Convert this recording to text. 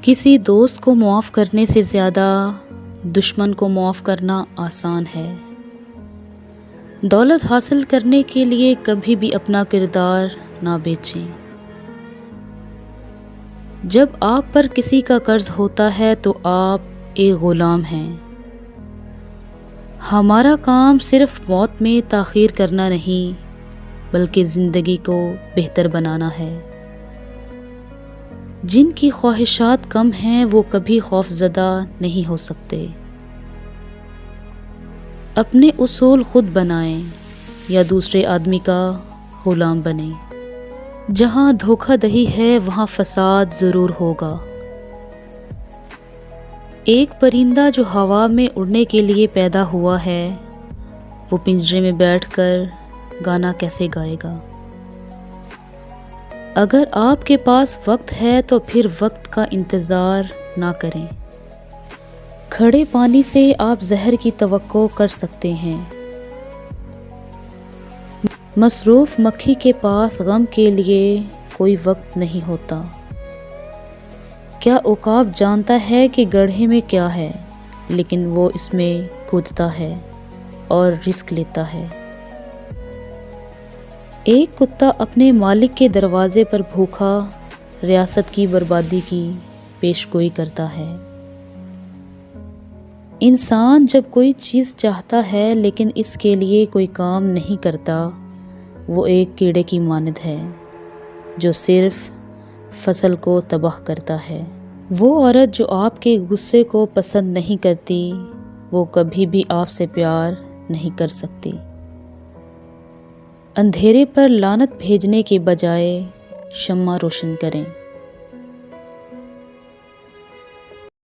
کسی دوست کو معاف کرنے سے زیادہ دشمن کو معاف کرنا آسان ہے۔ دولت حاصل کرنے کے لیے کبھی بھی اپنا کردار نہ بیچیں۔ جب آپ پر کسی کا قرض ہوتا ہے تو آپ ایک غلام ہیں۔ ہمارا کام صرف موت میں تاخیر کرنا نہیں بلکہ زندگی کو بہتر بنانا ہے۔ جن کی خواہشات کم ہیں وہ کبھی خوف زدہ نہیں ہو سکتے۔ اپنے اصول خود بنائیں یا دوسرے آدمی کا غلام بنیں۔ جہاں دھوکہ دہی ہے وہاں فساد ضرور ہوگا۔ ایک پرندہ جو ہوا میں اڑنے کے لیے پیدا ہوا ہے وہ پنجرے میں بیٹھ کر گانا کیسے گائے گا؟ اگر آپ کے پاس وقت ہے تو پھر وقت کا انتظار نہ کریں۔ کھڑے پانی سے آپ زہر کی توقع کر سکتے ہیں۔ مصروف مکھی کے پاس غم کے لیے کوئی وقت نہیں ہوتا۔ کیا عقاب جانتا ہے کہ گڑھے میں کیا ہے لیکن وہ اس میں کودتا ہے اور رسک لیتا ہے۔ ایک کتا اپنے مالک کے دروازے پر بھوکا ریاست کی بربادی کی پیشگوئی کرتا ہے۔ انسان جب کوئی چیز چاہتا ہے لیکن اس کے لیے کوئی کام نہیں کرتا وہ ایک کیڑے کی مانند ہے جو صرف فصل کو تباہ کرتا ہے۔ وہ عورت جو آپ کے غصے کو پسند نہیں کرتی وہ کبھی بھی آپ سے پیار نہیں کر سکتی۔ اندھیرے پر لعنت بھیجنے کے بجائے شمع روشن کریں۔